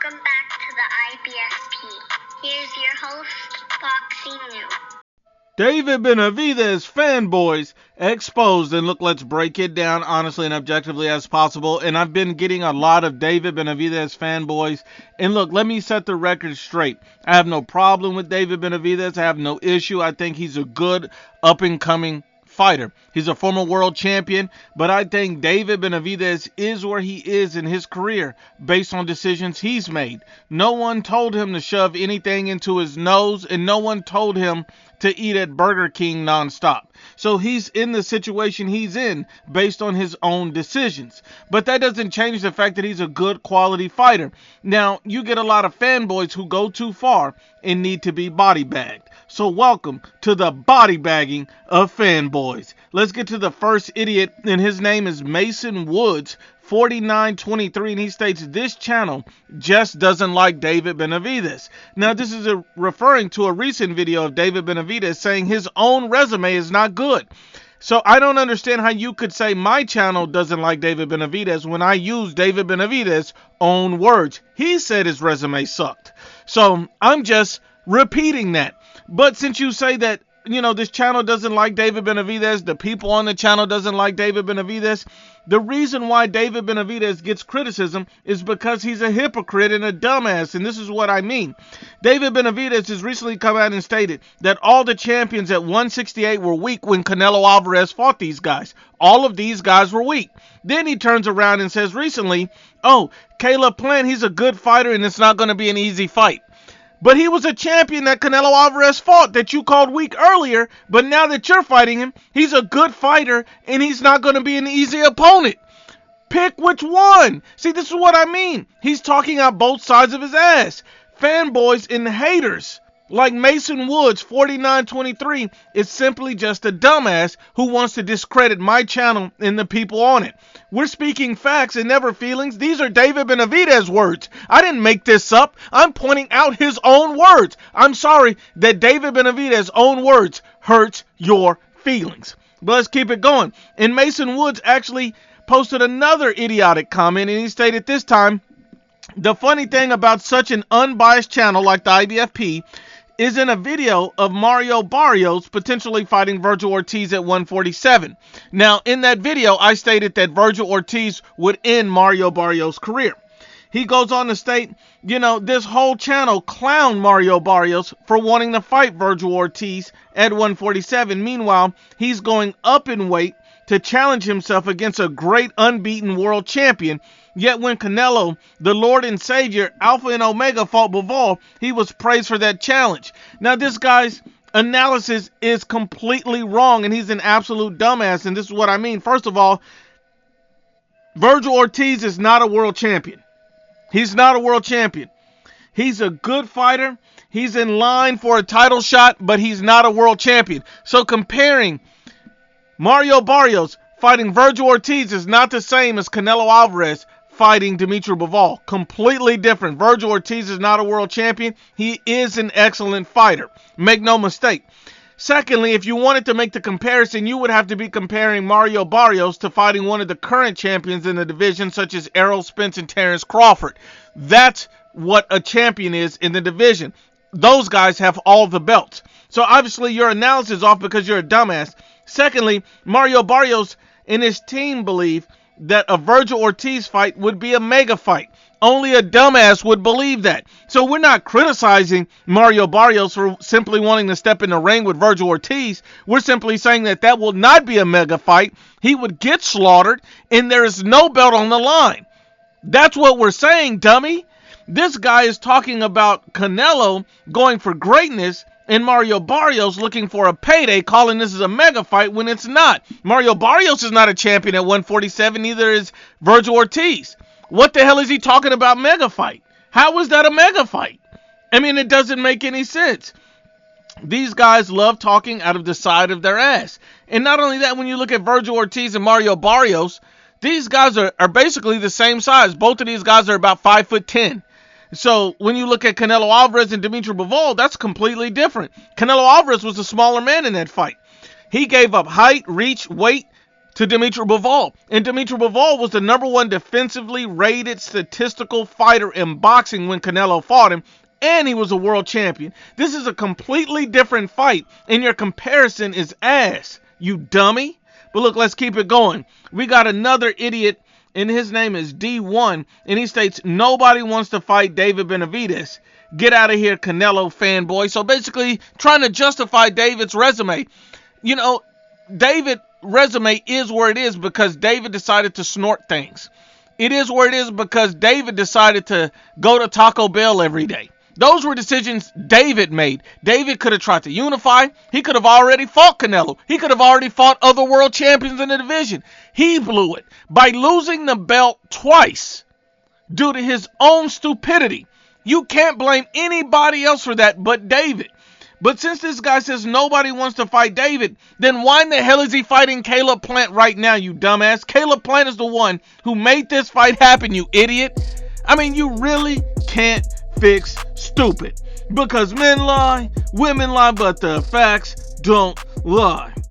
Welcome back to the IBFP. Here's your host, Foxy New. David Benavidez fanboys exposed, and look, let's break it down honestly and objectively as possible. And I've been getting a lot of David Benavidez fanboys, and look, let me set the record straight. I have no problem with David Benavidez. I have no issue. I think he's a good up-and-coming fighter. He's a former world champion, but I think David Benavidez is where he is in his career based on decisions he's made. No one told him to shove anything into his nose, and no one told him to eat at Burger King nonstop. So he's in the situation he's in based on his own decisions. But that doesn't change the fact that he's a good quality fighter. Now, you get a lot of fanboys who go too far and need to be body bagged. So welcome to the body bagging of fanboys. Let's get to the first idiot, and his name is Mason Woods, 4923, and he states this channel just doesn't like David Benavidez. Now, this is referring to a recent video of David Benavidez saying his own resume is not good. So I don't understand how you could say my channel doesn't like David Benavidez when I use David Benavidez's own words. He said his resume sucked. So I'm just repeating that. But since you say that, this channel doesn't like David Benavidez, the people on the channel doesn't like David Benavidez, the reason why David Benavidez gets criticism is because he's a hypocrite and a dumbass, and this is what I mean. David Benavidez has recently come out and stated that all the champions at 168 were weak when Canelo Alvarez fought these guys. All of these guys were weak. Then he turns around and says recently, Caleb Plant, he's a good fighter and it's not going to be an easy fight. But he was a champion that Canelo Alvarez fought that you called weak earlier, but now that you're fighting him, he's a good fighter and he's not going to be an easy opponent. Pick which one. See, this is what I mean. He's talking out both sides of his ass. Fanboys and haters like Mason Woods, 4923, is simply just a dumbass who wants to discredit my channel and the people on it. We're speaking facts and never feelings. These are David Benavidez's words. I didn't make this up. I'm pointing out his own words. I'm sorry that David Benavidez's own words hurts your feelings. But let's keep it going. And Mason Woods actually posted another idiotic comment, and he stated this time, the funny thing about such an unbiased channel like the IBFP is in a video of Mario Barrios potentially fighting Virgil Ortiz at 147. Now, in that video, I stated that Virgil Ortiz would end Mario Barrios' career. He goes on to state, this whole channel clowned Mario Barrios for wanting to fight Virgil Ortiz at 147. Meanwhile, he's going up in weight to challenge himself against a great unbeaten world champion. Yet when Canelo, the Lord and Savior, Alpha and Omega, fought Bivol, he was praised for that challenge. Now, this guy's analysis is completely wrong, and he's an absolute dumbass, and this is what I mean. First of all, Virgil Ortiz is not a world champion. He's not a world champion. He's a good fighter. He's in line for a title shot, but he's not a world champion. So comparing Mario Barrios fighting Virgil Ortiz is not the same as Canelo Alvarez fighting Dimitri Bivol. Completely different. Virgil Ortiz is not a world champion. He is an excellent fighter. Make no mistake. Secondly, if you wanted to make the comparison, you would have to be comparing Mario Barrios to fighting one of the current champions in the division, such as Errol Spence and Terrence Crawford. That's what a champion is in the division. Those guys have all the belts. So obviously your analysis is off because you're a dumbass. Secondly, Mario Barrios and his team believe that a Virgil Ortiz fight would be a mega fight. Only a dumbass would believe that. So we're not criticizing Mario Barrios for simply wanting to step in the ring with Virgil Ortiz. We're simply saying that will not be a mega fight. He would get slaughtered, and there is no belt on the line. That's what we're saying, dummy. This guy is talking about Canelo going for greatness and Mario Barrios looking for a payday, calling this as a mega fight when it's not. Mario Barrios is not a champion at 147, neither is Virgil Ortiz. What the hell is he talking about mega fight? How is that a mega fight? I mean, it doesn't make any sense. These guys love talking out of the side of their ass. And not only that, when you look at Virgil Ortiz and Mario Barrios, these guys are basically the same size. Both of these guys are about 5'10". So when you look at Canelo Alvarez and Dimitri Bivol, that's completely different. Canelo Alvarez was a smaller man in that fight. He gave up height, reach, weight to Dimitri Bivol. And Dimitri Bivol was the #1 defensively rated statistical fighter in boxing when Canelo fought him, and he was a world champion. This is a completely different fight, and your comparison is ass, you dummy. But look, let's keep it going. We got another idiot, and his name is D1, and he states, nobody wants to fight David Benavidez. Get out of here, Canelo fanboy. So basically, trying to justify David's resume. You know, David's resume is where it is because David decided to snort things. It is where it is because David decided to go to Taco Bell every day. Those were decisions David made. David could have tried to unify. He could have already fought Canelo. He could have already fought other world champions in the division. He blew it by losing the belt twice due to his own stupidity. You can't blame anybody else for that but David. But since this guy says nobody wants to fight David, then why in the hell is he fighting Caleb Plant right now, you dumbass? Caleb Plant is the one who made this fight happen, you idiot. I mean, you really can't fix stupid. Because men lie, women lie, but the facts don't lie.